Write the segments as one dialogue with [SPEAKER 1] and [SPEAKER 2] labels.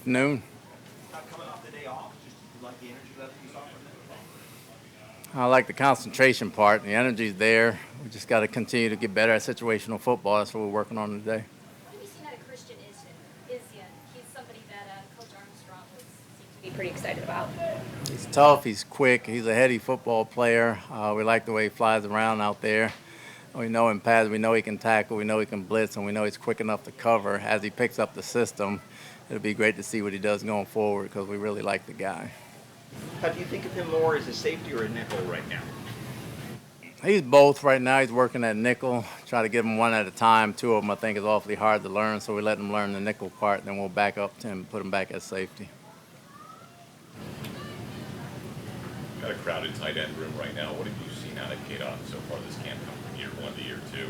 [SPEAKER 1] Noon.
[SPEAKER 2] Coming off the day off, just you like the energy level you saw from them?
[SPEAKER 1] I like the concentration part. The energy's there. We just got to continue to get better at situational football. That's what we're working on today.
[SPEAKER 3] What have you seen out of Christian Izien? He's somebody that Coach Armstrong seems to be pretty excited about.
[SPEAKER 1] He's tough. He's quick. He's a heady football player. We like the way he flies around out there. We know in pads, we know he can tackle, we know he can blitz, and we know he's quick enough to cover. As he picks up the system, it'll be great to see what he does going forward because we really like the guy.
[SPEAKER 2] How do you think of him more as a safety or a nickel right now?
[SPEAKER 1] He's both right now. He's working at nickel, try to give him one at a time. Two of them I think is awfully hard to learn, so we let him learn the nickel part, then we'll back up to him and put him back at safety.
[SPEAKER 4] Got a crowded tight end room right now. What have you seen out of Cade Otton so far this camp from year one to year two?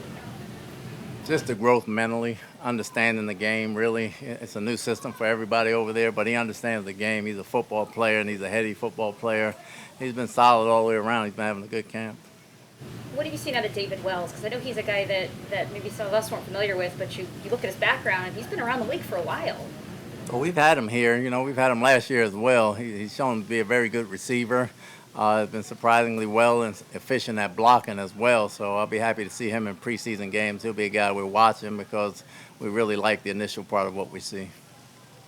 [SPEAKER 1] Just the growth mentally, understanding the game, really. It's a new system for everybody over there, but he understands the game. He's a football player, and he's a heady football player. He's been solid all the way around. He's been having a good camp.
[SPEAKER 3] What have you seen out of David Wells? Because I know he's a guy that maybe some of us weren't familiar with, but you look at his background, and he's been around the league for a while.
[SPEAKER 1] Well, we've had him here. We've had him last year as well. He's shown to be a very good receiver. Has been surprisingly well and efficient at blocking as well. So I'll be happy to see him in preseason games. He'll be a guy we're watching because we really like the initial part of what we see.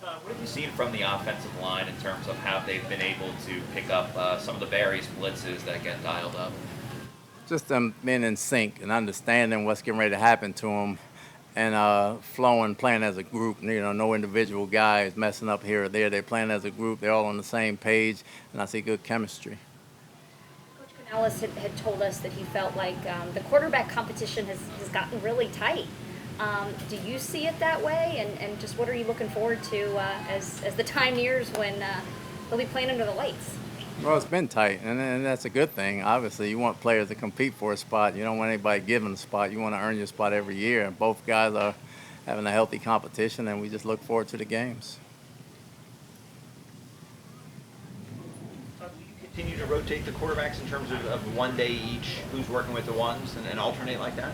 [SPEAKER 5] What have you seen from the offensive line in terms of how they've been able to pick up some of the various blitzes that get dialed up?
[SPEAKER 1] Just them being in sync and understanding what's getting ready to happen to them and flowing, playing as a group. No individual guy is messing up here or there. They're playing as a group. They're all on the same page, and I see good chemistry.
[SPEAKER 3] Ellis had told us that he felt like the quarterback competition has gotten really tight. Do you see it that way? And just what are you looking forward to as the time nears when they'll be playing under the lights?
[SPEAKER 1] Well, it's been tight, and that's a good thing. Obviously, you want players to compete for a spot. You don't want anybody giving a spot. You want to earn your spot every year. And both guys are having a healthy competition, and we just look forward to the games.
[SPEAKER 2] Continue to rotate the quarterbacks in terms of one day each, who's working with the ones, and alternate like that?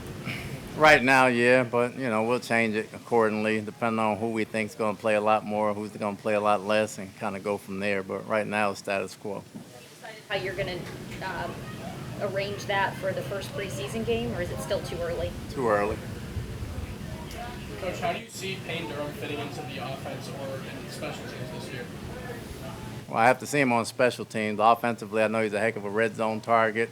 [SPEAKER 1] Right now, yeah, but, we'll change it accordingly, depending on who we think is going to play a lot more, who's going to play a lot less, and kind of go from there. But right now, it's status quo.
[SPEAKER 3] Have you decided how you're going to arrange that for the first preseason game, or is it still too early?
[SPEAKER 1] Too early.
[SPEAKER 6] Coach, how do you see Payne Durham fitting into the offense or in special teams this year?
[SPEAKER 1] Well, I have to see him on special teams. Offensively, I know he's a heck of a red zone target.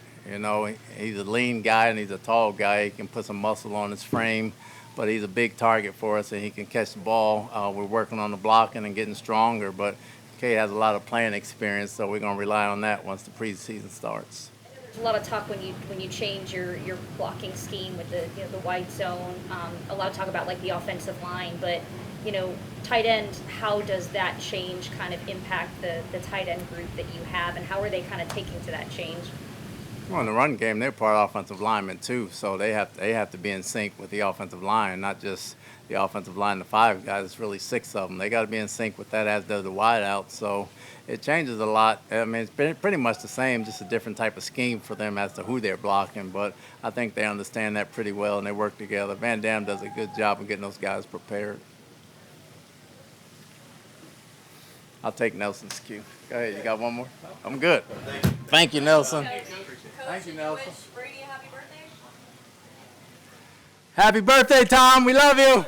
[SPEAKER 1] He's a lean guy and he's a tall guy. He can put some muscle on his frame, but he's a big target for us and he can catch the ball. We're working on the blocking and getting stronger, but Cade has a lot of playing experience, so we're going to rely on that once the preseason starts.
[SPEAKER 3] There's a lot of talk when you change your blocking scheme with the wide zone. A lot of talk about like the offensive line, but tight end, how does that change kind of impact the tight end group that you have, and how are they kind of taking to that change?
[SPEAKER 1] Well, in the run game, they're part of offensive linemen too, so they have to be in sync with the offensive line, not just the offensive line, the five guys. It's really six of them. They got to be in sync with that, as does the wideout. So it changes a lot. I mean, it's pretty much the same, just a different type of scheme for them as to who they're blocking. But I think they understand that pretty well and they work together. Van Dam does a good job of getting those guys prepared. I'll take Nelson's cue. Go ahead. You got one more? I'm good. Thank you, Nelson. Thank you, Nelson.
[SPEAKER 3] Brady a happy birthday?
[SPEAKER 1] Happy birthday, Tom. We love you.